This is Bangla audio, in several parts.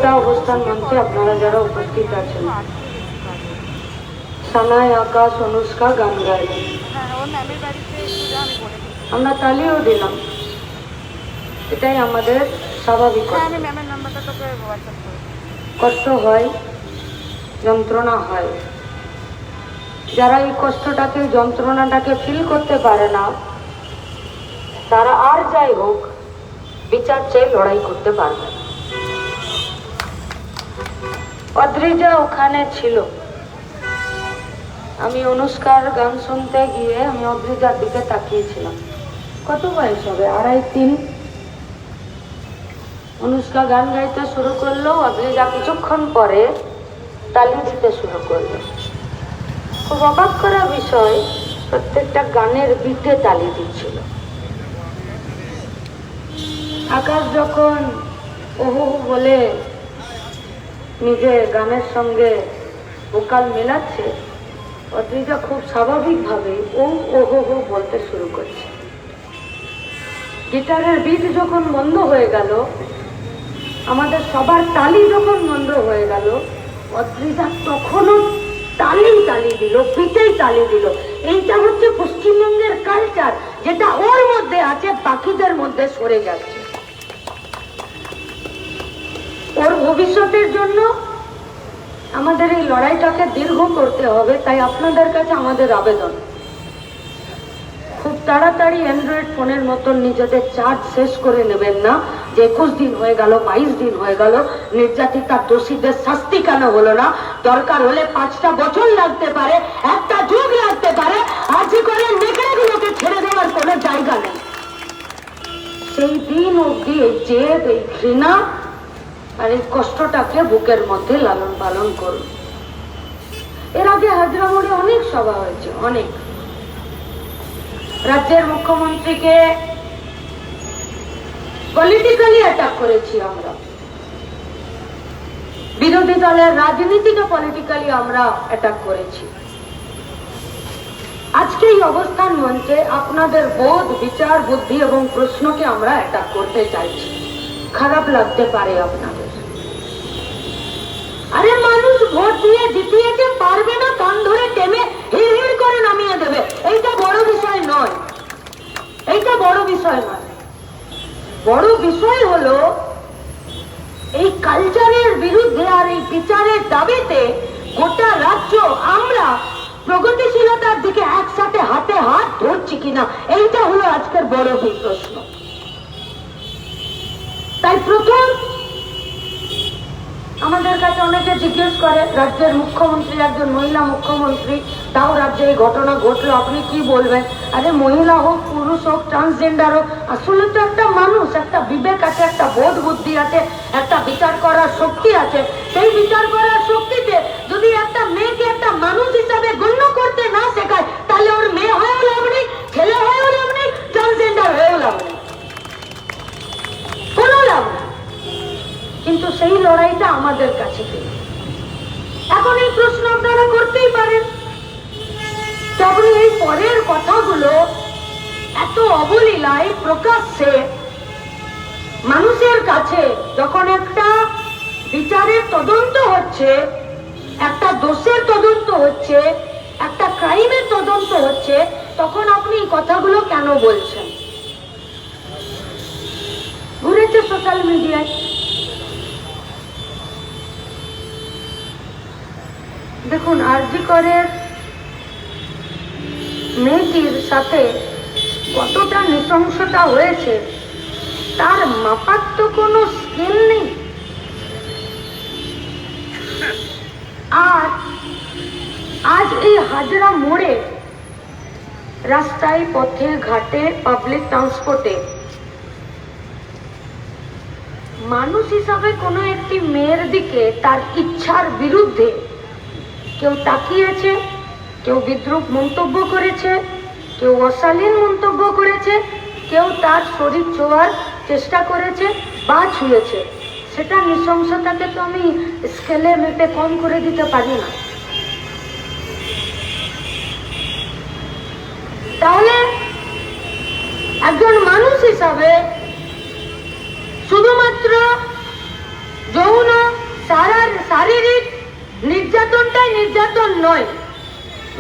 কবিতা অবস্থান মঞ্চে আপনারা যারা উপস্থিত আছেন, সানায়, আকাশ, অনুষ্কা গান গাইলেন, আমরা তালিও দিলাম, এটাই আমাদের স্বাভাবিক। কষ্ট হয়, যন্ত্রণা হয়, যারা এই কষ্টটাকে যন্ত্রণাটাকে ফিল করতে পারে না তারা আর যাই হোক বিচার চাই লড়াই করতে পারবে না। অদ্রিজা ওখানে ছিল, আমি অনুষ্কার গান শুনতে গিয়ে আমি অদ্রিজার দিকে তাকিয়েছিলাম। কত বয়স হবে? 2.5-3। অনুষ্কা গান গাইতে শুরু করলো, অদ্রিজা কিছুক্ষণ পরে তালি দিতে শুরু করলো। খুব অবাক করা বিষয়, প্রত্যেকটা গানের বিটে তালি দিচ্ছিল। আকাশ যখন ওহো বলে নিজের গানের সঙ্গে ভোকাল মেলাচ্ছে, অদ্রিজা খুব স্বাভাবিকভাবে ওহো বলতে শুরু করছে। গিটারের বিট যখন বন্ধ হয়ে গেল, আমাদের সবার তালি যখন বন্ধ হয়ে গেল, অদ্রিজা তখনও তালি দিল, বিটেই তালি দিল। এইটা হচ্ছে পশ্চিমবঙ্গের কালচার, যেটা ওর মধ্যে আছে, বাকিদের মধ্যে সরে যাচ্ছে। ওর ভবিষ্যতের জন্য আমাদের এই লড়াইটাকে দীর্ঘ করতে হবে। তাই আপনাদের কাছে আমাদের আবেদন, খুব তাড়াতাড়ি অ্যান্ড্রয়েড ফোনের মতন নিজেদের চার্জ শেষ করে নেবেন না যে 21 দিন হয়ে গেল, 22 দিন হয়ে গেল, নির্যাতিতা দোষীদের শাস্তি কেন হলো না? দরকার হলে 5টা বছর লাগতে পারে, একটা যুগ লাগতে পারে, আজই করে নেকড়েগুলোকে ছেড়ে দেওয়ার কোনো জায়গা নেই। সেই দিন অব্দি এই জেদ, এই ঘৃণা আর এই কষ্টটাকে বুকের মধ্যে লালন পালন করুন। এর আগে হাজরামোড়ে অনেক সভা হয়েছে, অনেক। রাজ্যের মুখ্যমন্ত্রীকে পলিটিক্যালি অ্যাটাক করেছি আমরা, বিরোধী দলের রাজনীতিকে পলিটিক্যালি আমরা অ্যাটাক করেছি। আজকে এই অবস্থান মঞ্চে আপনাদের বোধ, বিচার, বুদ্ধি এবং প্রশ্নকে আমরা অ্যাটাক করতে চাইছি। খারাপ লাগতে পারে আপনাদের। আরে মানুষ ভোট দিয়ে জিতিয়েছে, পারবে না কান ধরে টেনে হিড় করে নামিয়ে দেবে, এইটা বড় বিষয় নয়। এইটা বড় বিষয় নয়। বড় বিষয় হলো এই কালচারের বিরুদ্ধে আর এই বিচারের দাবিতে গোটা রাজ্য আমরা প্রগতিশীলতার দিকে একসাথে হাতে হাত ধরছি কিনা, এইটা হলো আজকের বড় প্রশ্ন। তাই প্রথম আমাদের কাছে অনেকে জিজ্ঞেস করে, রাজ্যের মুখ্যমন্ত্রী, একজন মহিলা মুখ্যমন্ত্রী, তাও রাজ্যে এই ঘটনা ঘটলো, আপনি কি বলবেন? আরে মহিলা হোক, পুরুষ হোক, ট্রান্সজেন্ডার হোক, আসলে তো একটা মানুষ, একটা বিবেক আছে, একটা বোধ বুদ্ধি আছে, একটা বিচার করার শক্তি আছে। সেই বিচার করার শক্তিতে যদি একটা মেয়েকে একটা মানুষ হিসাবে গণ্য করতে না শেখায়, তাহলে ওর মেয়ে হয়েও লাভ নেই, ছেলে হয়েও লাভ নেই, ট্রান্সজেন্ডার হয়েও লাভ নেই, কোনো লাভ নেই। কিন্তু সেই লড়াইটা আমাদের কাছে নেই। এখন এই প্রশ্ন আপনারা করতেই পারেন, তবে এই পরের কথাগুলো এত অবলীলায় প্রকাশ্যে মানুষের কাছে যখন একটা বিচারের তদন্ত হচ্ছে, একটা দোষের তদন্ত হচ্ছে, একটা ক্রাইমের তদন্ত হচ্ছে, তখন আপনি এই কথাগুলো কেন বলছেন? ঘুরেছে সোশ্যাল মিডিয়ায়। দেখুন, আরজি করের মেয়েটির সাথে কতটা নৃশংসতা হয়েছে তার মাপার তো কোনো স্কেল নেই। আর আজ এই হাজরা মোড়ে, রাস্তায়, পথে ঘাটে, পাবলিক ট্রান্সপোর্টে মানুষ হিসাবে কোনো একটি মেয়ের দিকে তার ইচ্ছার বিরুদ্ধে কেউ তাকিয়েছে, কেউ বিদ্রূপ মন্তব্য করেছে, কেউ অশালীন মন্তব্য করেছে, কেউ তার শরীর ছোঁয়ার চেষ্টা করেছে বা ছুঁয়েছে, সেটা নৃশংসতাকে তো আমি স্কেলে মেপে কম করে দিতে পারি না। তাহলে একজন মানুষ হিসাবে শুধুমাত্র যৌন শারীরিক নির্যাতনটাই নির্যাতন নয়,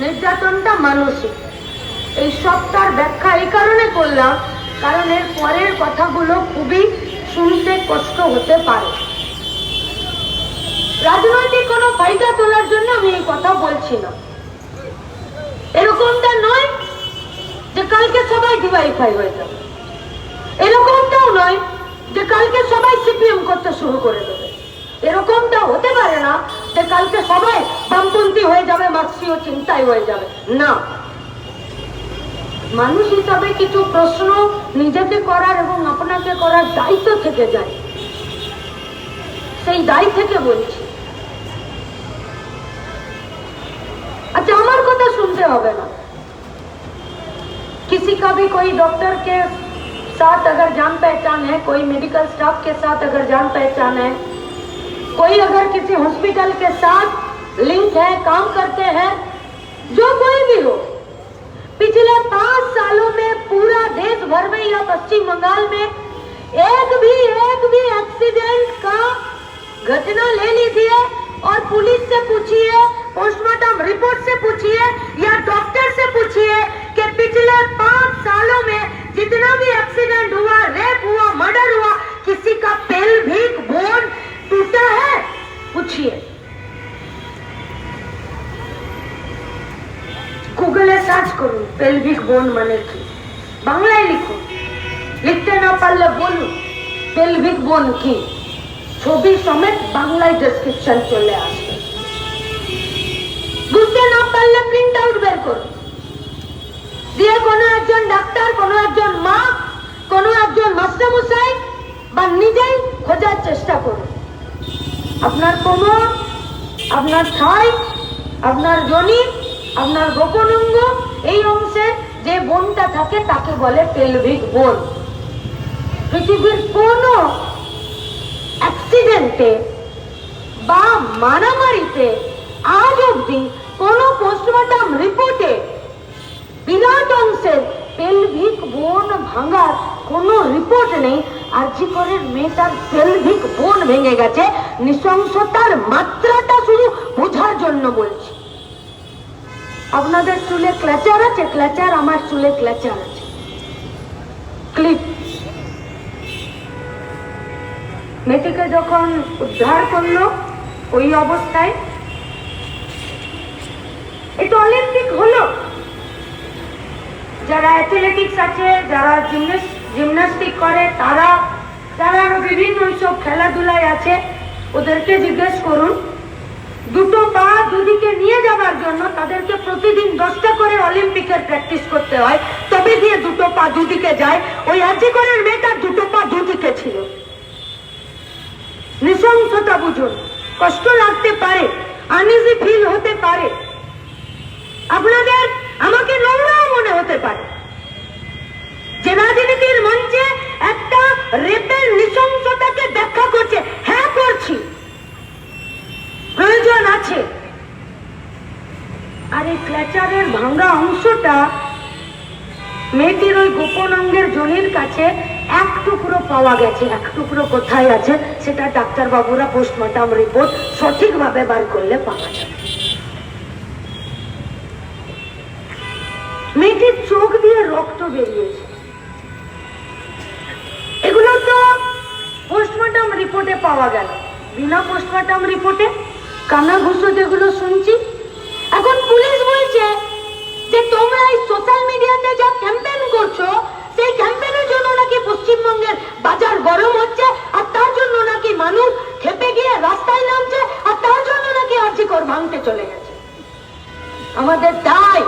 নির্যাতনটা মানসিক। এই সবটার ব্যাখ্যা এই কারণে করলাম, কারণ এর পরের কথাগুলো খুবই শুনতে কষ্ট হতে পারে। রাজনৈতিক কোনো ফায়দা তোলার জন্য আমি এই কথা বলছি না। এরকমটা নয় যে কালকে সবাই ডিওয়াইফাই হয়ে যাবে, এরকমটাও নয় যে কালকে সবাই সিপিএম করতে শুরু করে দেবে, এরকমটা হতে পারে না যে কালকে সবাই বামপন্থী হয়ে যাবে, মার্ক্সীয় চিন্তায় হয়ে যাবে না। মানুষ হিসাবে কিছু প্রশ্ন নিজেকে করার এবং আপনাকে করার দায়িত্ব থেকে যায়, সেই দায় থেকে বলছি। अच्छा আমার কথা শুনতে হবে না। किसी का भी कोई डॉक्टर के साथ अगर जान पहचान है, कोई मेडिकल स्टाफ के साथ अगर जान पहचान है, कोई अगर किसी हॉस्पिटल के साथ लिंक है, काम करते हैं, जो कोई भी हो, पिछले 5 सालों में पूरा देश भर में या पश्चिम बंगाल में एक भी एक्सीडेंट का घटना ले लीजिए और पुलिस से पूछिए, पोस्टमार्टम रिपोर्ट से पूछिए या डॉक्टर से पूछिए कि पिछले 5 सालों में जितना भी एक्सीडेंट हुआ, रेप हुआ, मर्डर हुआ, किसी का पेल्विक बोन टूटा है? पूछिए। गूगले सर्च करूं पेल्विक बोन माने की, बांग्लाয় লিখো, লিখতে না পারলে বলুন পেলভিক বোন কি, ছবি সমেত বাংলায় ডেসক্রিপশন চলে আসবে। বুঝতে না পারলে প্রিন্ট আউট বের করুন, দিয়ে কোনো একজন ডাক্তার, কোনো একজন মা, কোনো একজন মাস্টারমশাই বা নিজেই খোঁজার চেষ্টা করুন। আপনার কোমর, আপনার থাই, আপনার যোনি, আপনার গোপন অঙ্গ, এই অংশে যে বোনটা থাকে তাকে বলে পেলভিক বোন। পৃথিবীর কোনো অ্যাক্সিডেন্টে বা মারামারিতে আজ অব্দি কোন পোস্টমর্টম রিপোর্টে বিরাট অংশের পেলভিক বোন ভাঙার কোন রিপোর্ট নেই। আরজিকরের মেয়েটার পেলভিক বোন ভেঙে গেছে, নৃশংসতার মাত্রাটা শুধু বোঝার জন্য বলছি। আপনাদের চুলে ক্ল্যাচার আছে, ক্ল্যাচার, আমার চুলে ক্ল্যাচার আছে, ক্লিপ। মেয়েটিকে যখন উদ্ধার করলো ওই অবস্থায়, এটা অলিম্পিক হলো, যারা অ্যাথলেটিক্স আছে, যারা জিমন্যাস্টিক করে, তারা যারা বিভিন্ন সব খেলাধুলায় আছে, ওদেরকে জিজ্ঞেস করুন। দুটো পা দুদিকে নিয়ে যাবার জন্য তাদেরকে প্রতিদিন 10টা করে অলিম্পিকের প্র্যাকটিস করতে হয়, তবে দিয়ে দুটো পা দুদিকে যায়। ওই আরজিকরের মেয়েটার দুটো পা দুদিকে ছিল। নৃশংসতা বুঝুন, কষ্ট লাগতে পারে, আনইজি ফিল হতে পারে, আপনাদের আমাকে নোংরাও মনে হতে পারে। যে রাজনীতির মঞ্চে একটা রেপের নৃশংসতাকে ব্যাখ্যা করছে, হ্যাঁ করছি, প্রয়োজন আছে। আর এই ক্ল্যাচারের ভাঙা অংশটা মেয়েটির ওই গোপন অঙ্গের জনির কাছে এক টুকরো পাওয়া গেছে। এক টুকরো কোথায় আছে সেটা ডাক্তার বাবুরা পোস্টমর্টম রিপোর্ট সঠিকভাবে বার করলে পাওয়া যাবে। মেয়েটির চোখ দিয়ে রক্ত বেরিয়েছে, এগুলো তো পোস্টমর্টম রিপোর্টে পাওয়া গেল। বিনা পোস্টমর্টম রিপোর্টে কানাঘুষো যেগুলো শুনছি, এখন পুলিশ বলছে যে তোমরা এই সোশ্যাল মিডিয়াতে যা ক্যাম্পেইন করছো, সেই ক্যাম্পেইনের জন্য নাকি পশ্চিমবঙ্গের বাজার গরম হচ্ছে, আর তার জন্য নাকি মানুষ খেপে গিয়ে রাস্তায় নামছে, আর তার জন্য নাকি আরজিকর ভাঙতে চলে গেছে। আমাদের দায়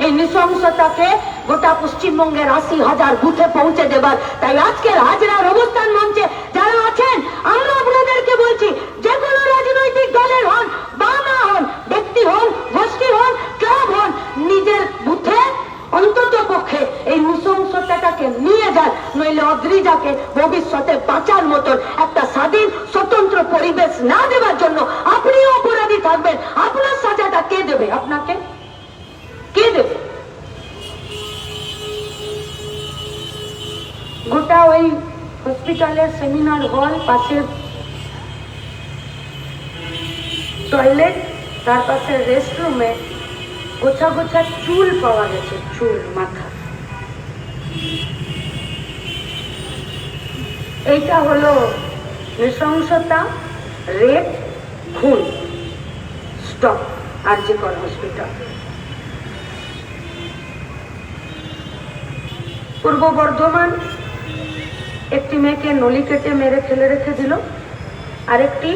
এই নৃশংসতাকে গোটা পশ্চিমবঙ্গের 80,000 বুথে পৌঁছে দেবার। তাই আজকের হাজরার অবস্থান মঞ্চে যারা আছেন, আমরা আপনাদেরকে বলছি, যে কোনো রাজনৈতিক দলের হন বা না হন, ব্যক্তি হন, গোষ্ঠী হন, ক্লাব হন, নিজের বুথে অন্তত পক্ষে এই নৃশংসতাটাকে নিয়ে যান, নইলে অদ্রিজাকে ভবিষ্যতে বাঁচার মতন একটা স্বাধীন স্বতন্ত্র পরিবেশ না দেওয়ার জন্য আপনিও অপরাধী থাকবেন। আপনার সাজাটা কে দেবে? আপনাকে কে দেবে? গোটা ওই হসপিটালের সেমিনার হল, পাশে টয়লেট, তার পাশে রেস্টরুমে গোছা গোছা চুল পাওয়া গেছে, চুল মাথা। এইটা হলো নৃশংসতা, রেপ, খুন, স্টপ আরজি কর হসপিটাল। পূর্ব বর্ধমান একটি মেয়েকে নলি কেটে মেরে ফেলে রেখে দিল, আরেকটি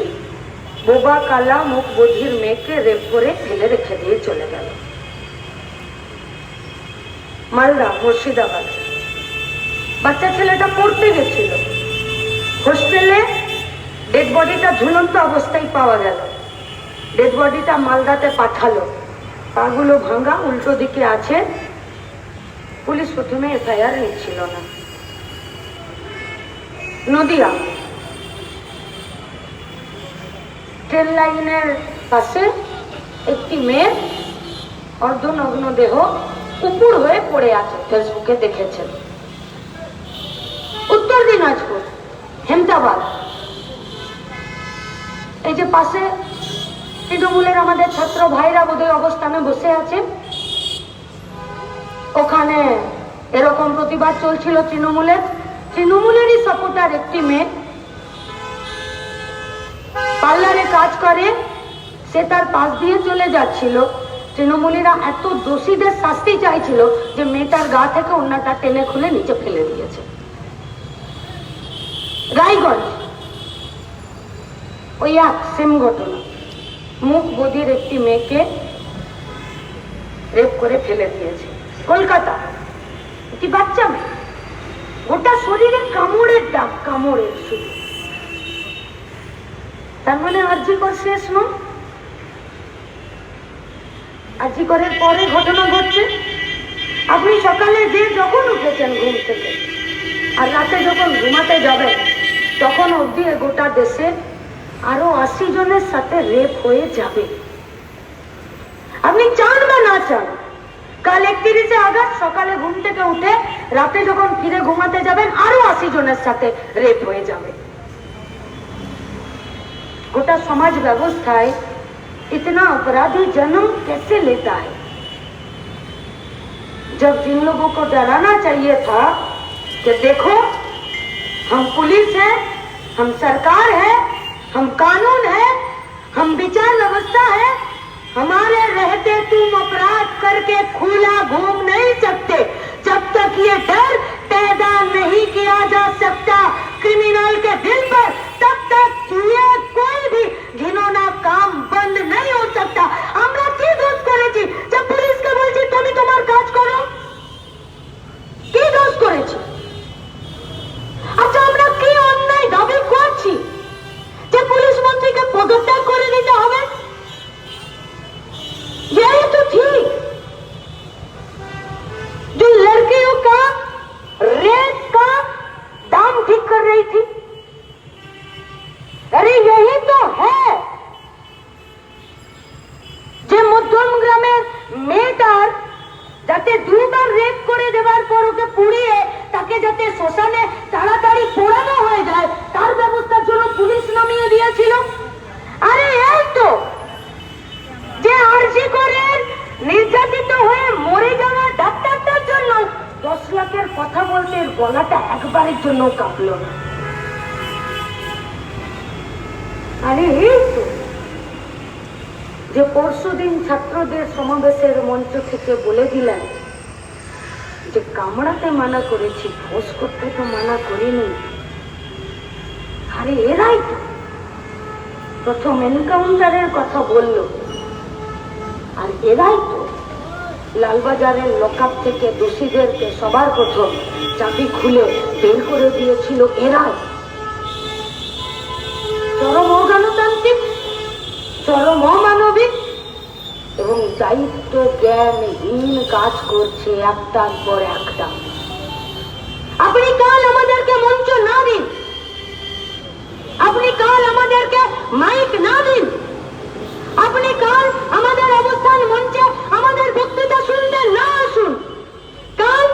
বোবা কালা মুখ বধির মেয়েকে রেপ করে ফেলে রেখে দিয়ে চলে গেল। মালদা, মুর্শিদাবাদ, বাচ্চা ছেলেটা পড়তে গেছিল, হোস্টেলে ডেড বডিটা ঝুলন্ত অবস্থায় পাওয়া গেল। ডেড বডিটা মালদাতে পাঠালো, পাগুলো ভাঙা, উল্টো দিকে আছে। পুলিশ প্রথমে এফআইআর নিচ্ছিল না। নদিয়া, ট্রেন লাইনের পাশে একটি মেয়ের অর্ধনগ্ন দেহ উপুড় হয়ে পড়ে আছে, ফেসবুকে দেখেছেন। উত্তর দিনাজপুর, হেমতাবাদ, এই যে পাশে তৃণমূলের আমাদের ছাত্র ভাইরা বোধহয় অবস্থানে বসে আছে, ওখানে এরকম প্রতিবাদ চলছিল তৃণমূলেরই সাপোর্টার একটি মেয়ে পার্লারে কাজ করে, সে তার পাশ দিয়ে চলে যাচ্ছিল। তৃণমূলীরা এত দোষীদের শাস্তি চাইছিল যে মেয়েটার গা থেকে ওড়নাটা টেনে খুলে নিচে ফেলে দিয়েছে। রায়গঞ্জ, ওই এক সেম ঘটনা, মুখ বধির একটি মেয়েকে রেপ করে ফেলে দিয়েছে। কলকাতা, একটি বাচ্চা মেয়ে, গোটা শরীরে কামড়ের দাগ, কামড়ের শুধু। তার মানে আরজি কর শেষ নয়, আরজি করের পরে ঘটনা ঘটছে। আপনি সকালে যে যখন উঠেছেন ঘুম থেকে আর রাতে যখন ঘুমাতে যাবেন তখন অবধি গোটা দেশে আরো 80 জনের সাথে রেপ হয়ে যাবে। আপনি চান বা না চান, কাল 31শে আগস্ট সকালে ঘুম থেকে উঠে রাতে যখন ফিরে ঘুমাতে যাবেন আরো 80 জনের সাথে রেপ হয়ে যাবে। গোটা समाज व्यवस्थाएं इतना अपराधी जन्म कैसे लेता है? जब जिन लोगों को डराना चाहिए था कि देखो हम पुलिस है, हम सरकार है, हम कानून है, हम विचार व्यवस्था है, हमारे रहते तुम अपराध करके खुला घूम नहीं सकते। जब तक ये डर पैदा नहीं किया जा सकता क्रिमिनल के दिल पर, तब तक ये कोई भी घिनौना काम बंद नहीं हो सकता। আমরা কি দোষ করেছি যে পুলিশকে বলছি তুমি তোমার কাজ করো? কি দোষ করেছি? আচ্ছা, আমরা কি অন্যায় দাবি করছি যে পুলিশ মন্ত্রীকে পদত্যাগ করে দিতে হবে? यही तो ठीक जो लड़कियों का रेप का दाम ठीक कर रही थी। अरे यही तो है যে মধ্যম গ্রামের মেয়েটার যাতে দুবার রেপ করে দেওয়ার পর ওকে পুড়িয়ে তাকে যাতে শ্মশানে তাড়াতাড়ি পোড়ানো হয়ে যায় তার ব্যবস্থার জন্য পুলিশ নামিয়ে দিয়েছিল। আরে এই তো যে আরজি করের নির্যাতিত হয়ে মরে যাওয়া ডাক্তারটার জন্য 10 লাখের কথা বলতে গলাটা একবারের জন্য কাঁপলো না। আরে এই তো যে পরশুদিন ছাত্রদের সমাবেশের মঞ্চ থেকে বলে দিলেন যে কামড়াতে মানা করেছি, ফোঁস করতে তো মানা করিনি। আরে এরাই তো প্রথম এনকাউন্টারের কথা বলল, আর এরাই তো লালবাজারের লকআপ থেকে দোষীদেরকে সবার প্রথম চাবি খুলে বের করে দিয়েছিল এরাই। চরম অগণতান্ত্রিক, চরম অমানবিক এবং দায়িত্ব জ্ঞানহীন কাজ করছে একটার পর একটা। আপনি কাল আমাদেরকে মঞ্চ না দিন, আপনি কাল আমাদেরকে মাইক না দিন, আপনি কাল আমাদের অবস্থান মঞ্চে আমাদের বক্তৃতা শুনতে না আসুন। কাল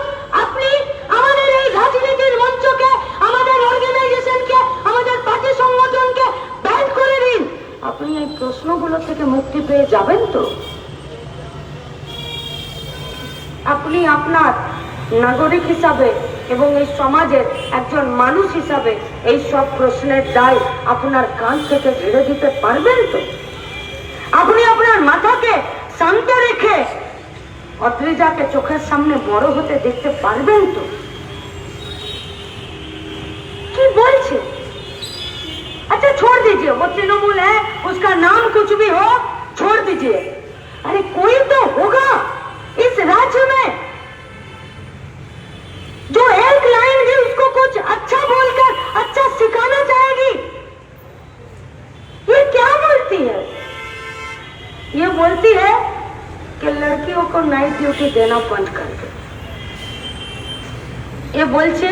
আপনি আমাদের এই রাজনীতির মঞ্চকে, আমাদের অর্গানাইজেশনকে, আমাদের পার্টি সংগঠনকে ব্যান করে দিন। আপনি আপনি এই প্রশ্নগুলো থেকে মুক্তি পেয়ে যাবেন তো? আপনি আপনার নাগরিক হিসাবে এবং এই সমাজের একজন মানুষ হিসাবে এই সব প্রশ্নের দায় আপনার কান থেকে ঝেড়ে দিতে পারবেন তো? আপনি আপনার মাথাকে শান্ত রেখে অদ্রিজাকে চোখের সামনে বড় হতে দেখতে পারবেন তো? কি বলছে? अच्छा छोड़ दीजिए, वो तृणमूल है, उसका नाम कुछ भी हो, छोड़ दीजिए। अरे कोई तो होगा इस राज्य में जो एक लाइन भी उसको कुछ अच्छा बोलकर अच्छा सिखाना चाहेगी। ये क्या बोलती है? ये बोलती है कि लड़कियों को नाइट ड्यूटी देना बंद कर दो। ये बोलছে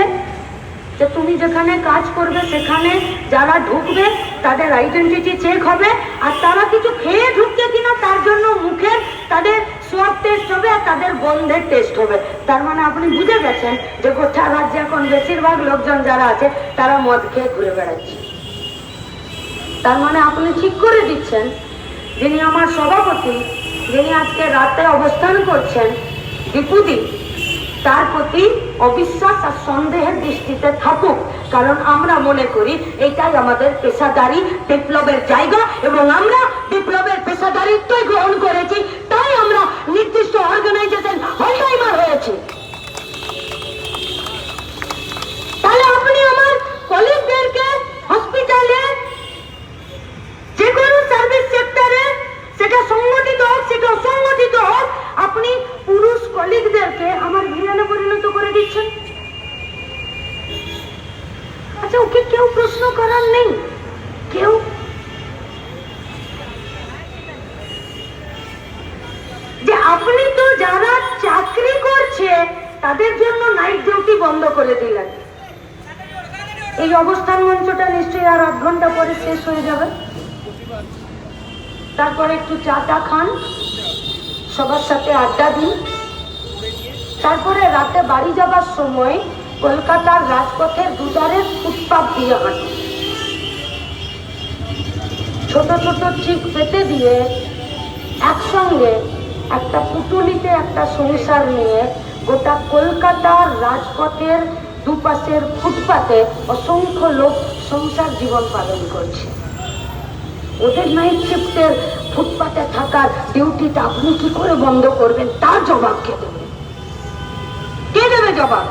যে তুমি যেখানে কাজ করবে সেখানে যারা ঢুকবে তাদের আইডেন্টিটি চেক হবে, আর তারা কিছু খেয়ে ঢুকছে কিনা তার জন্য মুখের তাদের সোয়াব টেস্ট হবে আর তাদের গন্ধের টেস্ট হবে। তার মানে আপনি বুঝে গেছেন যে গোটা রাজ্যে এখন বেশিরভাগ লোকজন যারা আছে তারা মদ খেয়ে ঘুরে বেড়াচ্ছে। তার মানে আপনি ঠিক করে দিচ্ছেন যিনি আমার সভাপতি, যিনি আজকে রাতে অবস্থান করছেন দীপুদি, তার প্রতি অবিশ্বাস আর সন্দেহের দৃষ্টিতে থাকুক, কারণ আমরা মনে করি এটাই আমাদের পেশাদারি বিপ্লবের জায়গা এবং আমরা বিপ্লবের পেশাদারিত্বই গ্রহণ করেছি, তাই আমরা নির্দিষ্ট অর্গানাইজেশন হলটাইমার হয়েছি। তাহলে আপনি আমার কলিগদেরকে হসপিটালে যে কোনো সার্ভিস সেক্টরে, সেটা সংগঠিত হোক সেটা অসংগঠিত হোক, আপনি পুরুষ কলিগদেরকে আমার ভিলেনে পরিণত করে দিচ্ছেন। আচ্ছা ওকে কেউ প্রশ্ন করার নেই? কেউ? যে আপনি তো যারা চাকরি করছে তাদের জন্য নাইট ডিউটি বন্ধ করে দিলেন। এই অবস্থান মঞ্চটা নিশ্চয়ই আর 8 ঘন্টা পরে শেষ হয়ে যাবে। তারপরে একটু চাটা খান, সবার সাথে আড্ডা দিন, তারপরে রাতে বাড়ি যাবার সময় কলকাতার রাজপথের দুধারে ফুটপাত দিয়ে হাঁটুন, ছোট ছোট চিক পেতে দিয়ে একসঙ্গে একটা পুটুলিতে একটা সংসার নিয়ে গোটা কলকাতার রাজপথের দুপাশের ফুটপাতে অসংখ্য লোক সংসার জীবন পালন করছে। ওদের নাইট শিফটের ফুটপাতে থাকার ডিউটিটা আপনি কি করে বন্ধ করবেন? তার জবাব কে দেবে? কে দেবে জবাব?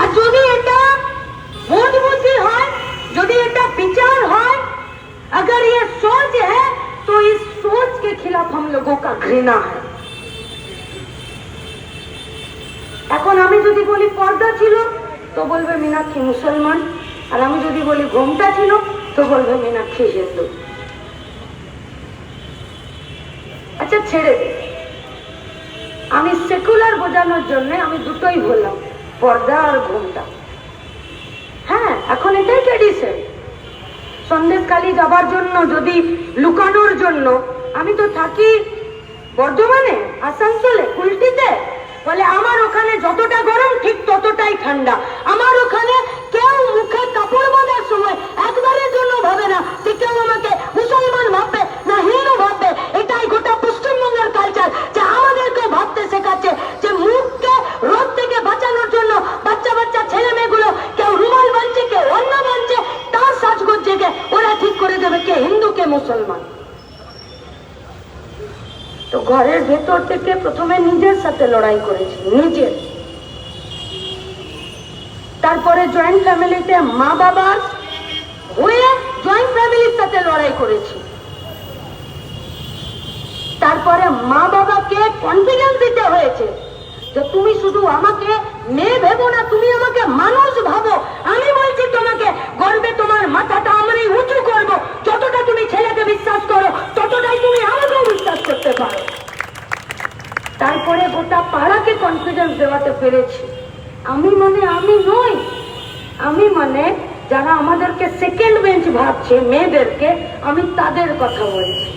আর যদি এটা বোধ বুদ্ধি হয়, যদি এটা বিচার হয়, अगर ये सोच है तो इस सोच के खिलाफ हम लोगों का घृणा है। এখন আমি যদি বলি পর্দা ছিল তো বলবে মীনাক্ষী মুসলমান, আর আমি যদি বলি ঘোমটা ছিল তো বলবে মীনাক্ষী হিন্দু। আচ্ছা ছেড়ে দে, আমি সেকুলার বোঝানোর জন্য আমি দুটোই বললাম, পর্দা আর ঘোমটা। হ্যাঁ এখন এটাই ট্র্যাডিশন। সন্দেশখালি যাবার জন্য যদি লুকানোর জন্য, আমি তো থাকি বর্ধমানে, আসানসোলে, কুলটিতে, বলে আমার ওখানে যতটা গরম ঠিক ততটাই ঠান্ডা। আমার ওখানে কেউ মুখে কাপড় বাঁধার সময় একবারের জন্য ভাবে না যে কেউ আমাকে মুসলমান ভাববে না হিন্দু ভাববে। এটাই গোটা পশ্চিমবঙ্গের কালচার, যে আমাদেরকে ভাবতে শেখাচ্ছে যে মুখকে রোদ থেকে বাঁচানোর জন্য বাচ্চা বাচ্চা ছেলে মেয়েগুলো কেউ রুমাল বানছে, কেউ অন্য বানছে, তার সাজগোজ জেগে ওরা ঠিক করে দেবে কে হিন্দু কে মুসলমান। তো ঘরের ভেতর থেকে প্রথমে নিজের সাথে লড়াই করেছি, নিজের, তারপরে জয়েন্ট ফ্যামিলিতে মা বাবা হয়ে জয়েন্ট ফ্যামিলির সাথে লড়াই করেছি, তারপরে মা বাবাকে কনফিডেন্স দিতে হয়েছে যে তুমি শুধু আমাকে মেয়ে ভেবো না, তুমি আমাকে মানুষ ভাবো। আমি বলছি তোমাকে গর্বে তোমার মাথাটা আমরাই উঁচু করবো। যতটা তুমি ছেলেকে বিশ্বাস করো ততটাই তুমি আমাকেও বিশ্বাস করতে পারো। তারপরে গোটা পাড়াকে কনফিডেন্স দেওয়াতে পেরেছি। আমি মানে আমি নই, আমি মানে যারা আমাদেরকে সেকেন্ড বেঞ্চ ভাবছে মেয়েদেরকে, আমি তাদের কথা বলছি।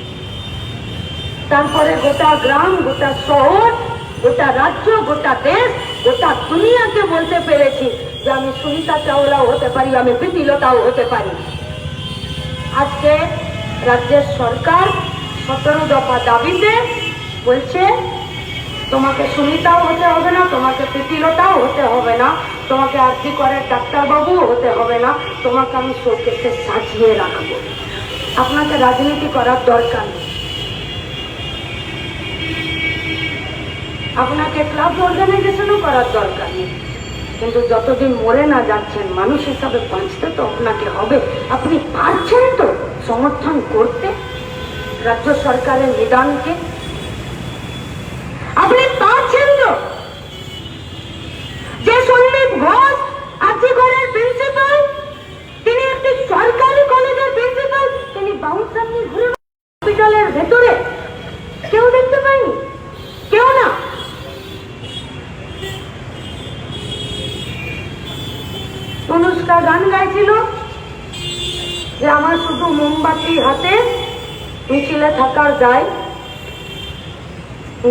তারপরে গোটা গ্রাম, গোটা শহর, গোটা রাজ্য, গোটা দেশ, গোটা দুনিয়াকে বলতে পেরেছি যে আমি সুনিতা চাওলাও হতে পারি, আমি প্রীতিলতাও হতে পারি। আজকে রাজ্যের সরকার 17 দফা দাবিতে বলছে তোমাকে সুনিতাও হতে হবে না, তোমাকে প্রীতিলতাও হতে হবে না, তোমাকে আরজি করে ডাক্তারবাবুও হতে হবে না, তোমাকে আমি শোকেসে সাজিয়ে রাখবো। আপনাকে রাজনীতি করার দরকার নেই, আপনাকে ক্লাব অর্গানাইজেশনও করার দরকার নেই, কিন্তু যতদিন মরে না যাচ্ছেন মানুষ হিসাবে বাঁচতে তো আপনাকে হবে। আপনি পারছেন তো সমর্থন করতে রাজ্য সরকারের নিদানকে? আপনি পারছেন তো যে সন্দীপ ঘোষ আরজি করের প্রিন্সিপাল, তিনি একটি সরকারি কলেজের প্রিন্সিপাল, তিনি বাউন্সার নিয়ে ঘুরে হসপিটালের ভেতরে কেউ দেখতে পায়নি? কেউ না। অনুষ্কা গান গাইছিল যে আমার শুধু মোমবাতি হাতে মিছিলে থাকার দায়।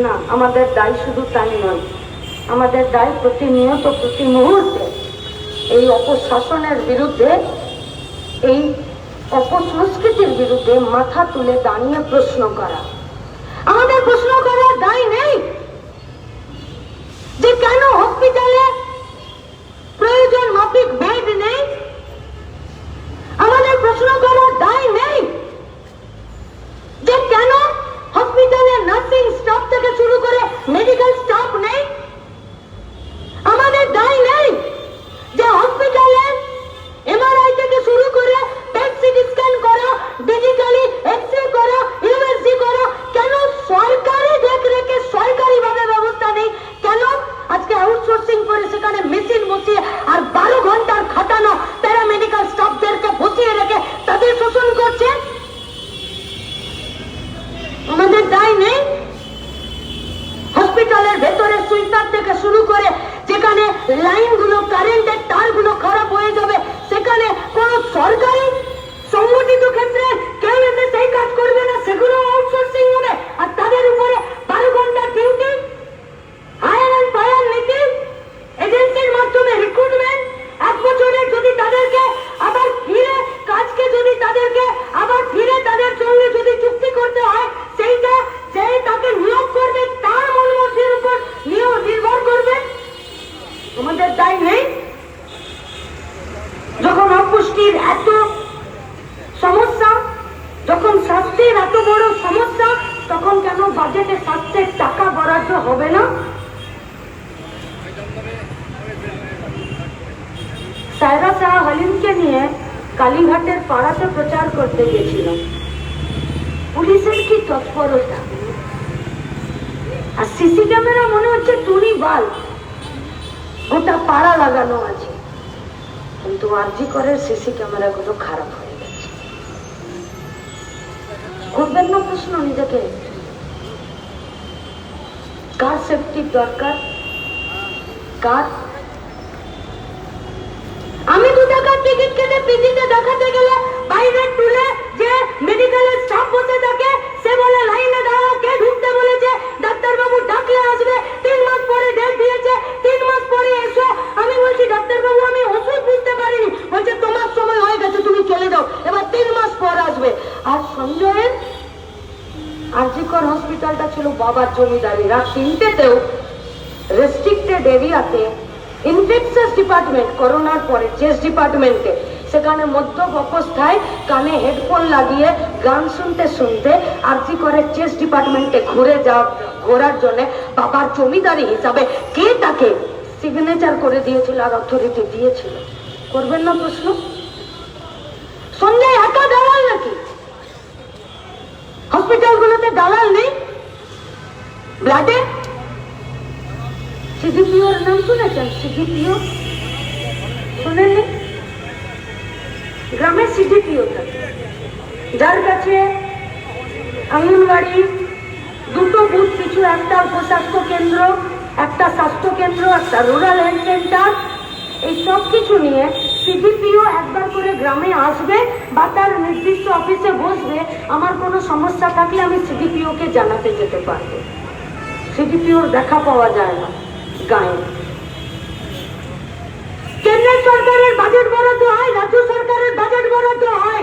না, আমাদের দায় শুধু তাই নয়, আমাদের দায় প্রতিনিয়ত প্রতি মুহূর্তে এই অপশাসনের বিরুদ্ধে, এই অপসংস্কৃতির বিরুদ্ধে মাথা তুলে দাঁড়িয়ে প্রশ্ন করা। আমাদের প্রশ্ন করার দায় নেই যে কেন হসপিটালে প্রয়োজন মাফিক বেড নেই। আমাদের প্রশ্ন করার দায় নেই যে কেন হসপিটালে নার্সিং স্টাফ থেকে শুরু করে মেডিকেল স্টাফ নেই। আমাদের দায় নেই যে হসপিটালে এমআরআই থেকে শুরু করে পেট সিটি স্ক্যান করা, ডিজিটালি এক্সরে করা, ইউএসজি করা, কেন সরকারি দেখরেখে সরকারি ভাবে ব্যবস্থা নেই? কেন আজকে আউটসোর্সিং করে সেখানে মেশিন বসিয়ে আর 12 ঘন্টার খাটানো প্যারামেডিক্যাল স্টাফদেরকে বসিয়ে রেখে তাদের শোষণ করছে? আমাদের দায় নেই হসপিটালের ভেতরে সুইপার থেকে শুরু করে যেখানে লাইনগুলো, কারেন্টের তারগুলো খারাপ হয়ে যাবে, সেখানে কোন সরকারি সংগঠিত ক্ষেত্রে কেউ এসে সেই কাজ করবে না, সেগুলো আউটসোর্সিং হবে। আর তাদের উপরে 12 ঘন্টা ডিউটি, হায়ার অ্যান্ড ফায়ার নীতি, এজেন্সির মাধ্যমে রিক্রুটমেন্ট, 1 বছরে যদি তাদেরকে আবার ফিরে কাজকে, যদি তাদেরকে আবার ফিরে তাদের সঙ্গে যদি চুক্তি করতে হয়, সেইটা যে তাকে নিয়োগ করবে তার মনোমতের উপর নির্ভর করবে। আমাদের দায় নেই যখন অপুষ্টির এত সমস্যা, যখন স্বাস্থ্যের এত বড় সমস্যা, তখন কেন বাজেটে স্বাস্থ্যের টাকা বরাদ্দ হবে না? সায়রা শাহ হালিমকে নিয়ে কালীঘাটের পাড়াতে প্রচার করতে গেছিলাম। পুলিশের কি তৎপরতা! আর সিসি ক্যামেরা মনে হচ্ছে টুনি বাল, গোটা পাড়া লাগানো আছে, কিন্তু আরজি করের সিসি ক্যামেরা গুলো খারাপ হয়ে গেছে। করবেন না প্রশ্ন নিজেকে, কার সেফটির দরকার? কার? আমি 2 টাকার টিকিট কেটে পিজিতে দেখাতে গেলে বাইরে তুলে যে মেডিকেলের স্টাফ বসে থাকে, সে বলে লাইনে দাঁড়াও, কে ঢুকতে বলেছে, ডাক্তারবাবু ডাকলে আসবে, 3 মাস পরে ডেট দিয়েছে, 3 মাস পরে এসো। আমি বলছি ডাক্তারবাবু আমি ওষুধ বুঝতে পারিনি, বলছে তোমার সময় হয়ে গেছে, তুমি চলে যাও, এবার 3 মাস পর আসবে। আর সঞ্জয়ের আরজি কর হসপিটালটা ছিল বাবার জমিদারি, রাত 3টেতেও রেস্ট্রিক্টেড এরিয়াতে ইনফেকশাস ডিপার্টমেন্ট, করোনার পরে চেস্ট ডিপার্টমেন্টে, সেখানে মদ্যপ অবস্থায় কানে হেডফোন লাগিয়ে গান শুনতে শুনতে আরজি করে চেস্ট ডিপার্টমেন্টে ঘোরার জন্য বাবার জমিদারি হিসাবে কে তাকে সিগনেচার করে দিয়েছিল আর অথরিটি দিয়েছিল? করবেন না প্রশ্ন? সঞ্জয় একা দালাল নাকি? হসপিটালগুলোতে দালাল নেই? ব্লাডে সিডিপিওর নাম শুনেছেন? সিডিপিও শুনেননি? গ্রামে সিডিপিও থাকে, যার কাছে অঙ্গনবাড়ি, 2টো বুথ পিছু একটা উপস্বাস্থ্য কেন্দ্র, একটা স্বাস্থ্য কেন্দ্র, একটা রুরাল হেলথ সেন্টার, এই সব কিছু নিয়ে সিডিপিও একবার করে গ্রামে আসবে বা তার নির্দিষ্ট অফিসে বসবে। আমার কোনো সমস্যা থাকলে আমি সিডিপিওকে জানাতে যেতে পারবো। সিডিপিওর দেখা পাওয়া যায় না গায়ে। কেন্দ্র সরকারের বাজেট বরাদ্দ হয়, রাজ্য সরকারের বাজেট বরাদ্দ হয়,